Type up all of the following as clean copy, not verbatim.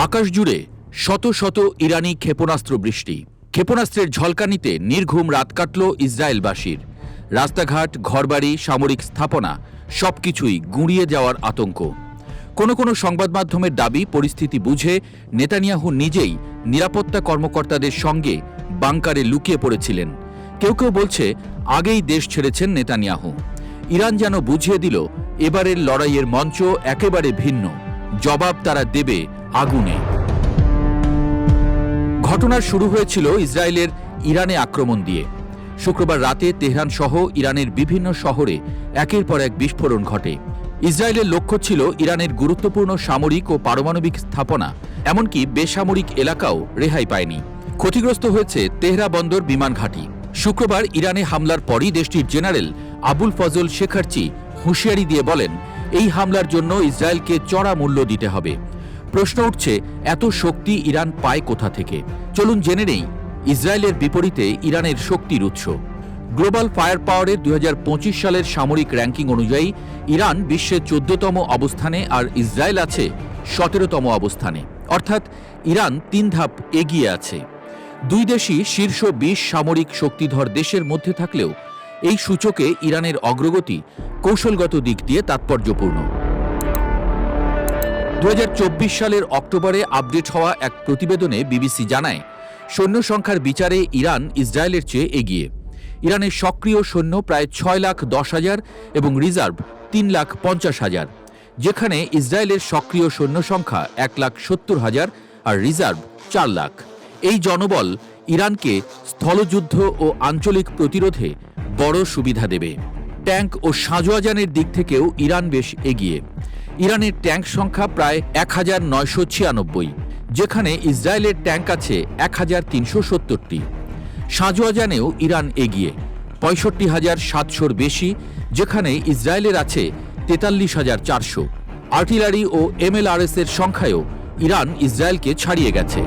আকাশ জুড়ে শত শত ইরানি ক্ষেপণাস্ত্র বৃষ্টি। ক্ষেপণাস্ত্রের ঝলকানিতে নির্ঘুম রাত কাটল ইসরায়েলবাসীর। রাস্তাঘাট, ঘরবাড়ি, সামরিক স্থাপনা সবকিছুই গুঁড়িয়ে যাওয়ার আতঙ্ক। কোনো কোনো সংবাদ মাধ্যমের দাবি, পরিস্থিতি বুঝে নেতানিয়াহু নিজেই নিরাপত্তা কর্মকর্তাদের সঙ্গে বাংকারে লুকিয়ে পড়েছিলেন। কেউ কেউ বলছে আগেই দেশ ছেড়েছেন নেতানিয়াহু। ইরান যেন বুঝিয়ে দিল এবারের লড়াইয়ের মঞ্চ একেবারে ভিন্ন, জবাব তারা দেবে আগুনে। ঘটনা শুরু হয়েছিল ইসরায়েলের ইরানে আক্রমণ দিয়ে। শুক্রবার রাতে তেহরান সহ ইরানের বিভিন্ন শহরে একের পর এক বিস্ফোরণ ঘটে। ইসরায়েলের লক্ষ্য ছিল ইরানের গুরুত্বপূর্ণ সামরিক ও পারমাণবিক স্থাপনা, এমনকি বেসামরিক এলাকাও রেহাই পায়নি। ক্ষতিগ্রস্ত হয়েছে তেহরা বন্দর বিমান ঘাঁটি। শুক্রবার ইরানে হামলার পরই দেশটির জেনারেল আবুল ফজল শেখারচি হুঁশিয়ারি দিয়ে বলেন, এই হামলার জন্য ইসরায়েলকে চড়া মূল্য দিতে হবে। প্রশ্ন উঠছে, এত শক্তি ইরান পায় কোথা থেকে? চলুন জেনে নেই ইসরায়েলের বিপরীতে ইরানের শক্তির উৎস। গ্লোবাল ফায়ার পাওয়ারের 2025 সালের সামরিক র্যাঙ্কিং অনুযায়ী ইরান বিশ্বের 14তম অবস্থানে আর ইসরায়েল আছে 17তম অবস্থানে, অর্থাৎ ইরান 3 ধাপ এগিয়ে আছে। দুই দেশই শীর্ষ 20 সামরিক শক্তিধর দেশের মধ্যে থাকলেও এই সূচকে ইরানের অগ্রগতি কৌশলগত দিক দিয়ে তাৎপর্যপূর্ণ। 2024 সালের অক্টোবরে আপডেট হওয়া এক প্রতিবেদনে বিবিসি জানায়, সৈন্য সংখ্যার বিচারে ইরান ইসরায়েলের চেয়ে এগিয়ে। ইরানের সক্রিয় সৈন্য প্রায় 6,10,000 এবং রিজার্ভ 3,50,000, যেখানে ইসরায়েলের সক্রিয় সৈন্য সংখ্যা 1,70,000 আর রিজার্ভ 4 লাখ। এই জনবল ইরানকে স্থলযুদ্ধ ও আঞ্চলিক প্রতিরোধে বড় সুবিধা দেবে। ট্যাঙ্ক ও সাঁজোয়াজানের দিক থেকেও ইরান বেশ এগিয়ে। ইরানের ট্যাঙ্ক সংখ্যা প্রায় 1,996, যেখানে ইসরায়েলের ট্যাঙ্ক আছে 1,370টি। সাঁজোয়াজানেও ইরান এগিয়ে, 65,700-র বেশি, যেখানে ইসরায়েলের আছে 43,400। আর্টিলারি ও MLRS এর সংখ্যায়ও ইরান ইসরায়েলকে ছাড়িয়ে গেছে।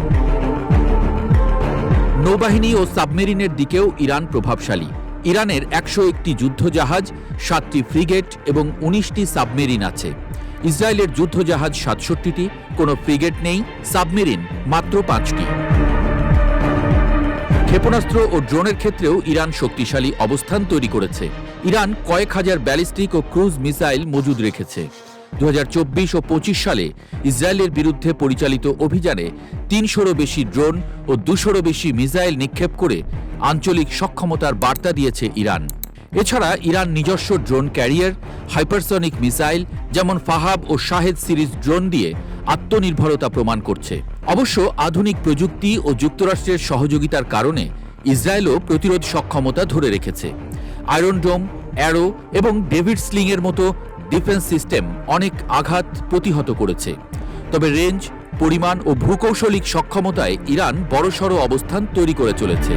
নৌবাহিনী ও সাবমেরিনের দিকেও ইরান প্রভাবশালী। ইরানের 101টি যুদ্ধজাহাজ, 7টি ফ্রিগেট এবং 19টি সাবমেরিন আছে। ইসরায়েলের যুদ্ধজাহাজ 67টি, কোনো ফ্রিগেট নেই, সাবমেরিন মাত্র 5টি। ক্ষেপণাস্ত্র ও ড্রোনের ক্ষেত্রেও ইরান শক্তিশালী অবস্থান তৈরি করেছে। ইরান কয়েক হাজার ব্যালিস্টিক ও ক্রুজ মিসাইল মজুদ রেখেছে। 2024 ও 25 সালে ইসরায়েলের বিরুদ্ধে পরিচালিত অভিযানে 300-রও বেশি ড্রোন ও 200-রও বেশি মিসাইল নিক্ষেপ করে আঞ্চলিক সক্ষমতার বার্তা দিয়েছে ইরান। এছাড়া ইরান নিজস্ব ড্রোন ক্যারিয়ার, হাইপারসনিক মিসাইল যেমন ফাহাব ও শাহেদ সিরিজ ড্রোন দিয়ে আত্মনির্ভরতা প্রমাণ করছে। অবশ্য আধুনিক প্রযুক্তি ও যুক্তরাষ্ট্রের সহযোগিতার কারণে ইসরায়েলও প্রতিরোধ সক্ষমতা ধরে রেখেছে। আয়রন ডোম, অ্যারো এবং ডেভিড স্লিংয়ের মতো ডিফেন্স সিস্টেম অনেক আঘাত প্রতিহত করেছে। তবে রেঞ্জ, পরিমাণ ও ভূকৌশলিক সক্ষমতায় ইরান বড়সড় অবস্থান তৈরি করে চলেছে।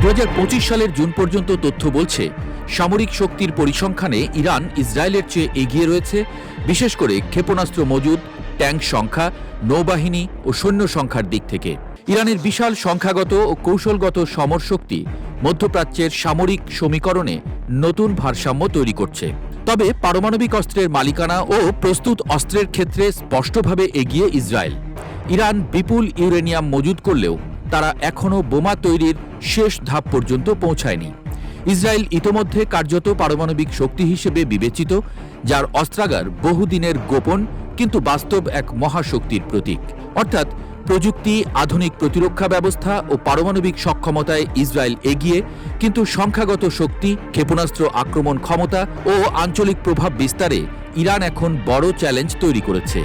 2025 সালের জুন পর্যন্ত তথ্য বলছে, সামরিক শক্তির পরিসংখ্যানে ইরান ইসরায়েলের চেয়ে এগিয়ে রয়েছে, বিশেষ করে ক্ষেপণাস্ত্র মজুদ, ট্যাঙ্ক সংখ্যা, নৌবাহিনী ও সৈন্য সংখ্যার দিক থেকে। ইরানের বিশাল সংখ্যাগত ও কৌশলগত সমরশক্তি মধ্যপ্রাচ্যের সামরিক সমীকরণে নতুন ভারসাম্য তৈরি করছে। তবে পারমাণবিক অস্ত্রের মালিকানা ও প্রস্তুত অস্ত্রের ক্ষেত্রে স্পষ্টভাবে এগিয়ে ইসরায়েল। ইরান বিপুল ইউরেনিয়াম মজুদ করলেও তারা এখনও বোমা তৈরির শেষ ধাপ পর্যন্ত পৌঁছায়নি। ইসরায়েল ইতোমধ্যে কার্যত পারমাণবিক শক্তি হিসেবে বিবেচিত, যার অস্ত্রাগার বহুদিনের গোপন কিন্তু বাস্তব এক মহাশক্তির প্রতীক। অর্থাৎ প্রযুক্তি, আধুনিক প্রতিরক্ষা ব্যবস্থা ও পারমাণবিক সক্ষমতায় ইসরায়েল এগিয়ে, কিন্তু সংখ্যাগত শক্তি, ক্ষেপণাস্ত্র আক্রমণ ক্ষমতা ও আঞ্চলিক প্রভাব বিস্তারে ইরান এখন বড় চ্যালেঞ্জ তৈরি করেছে।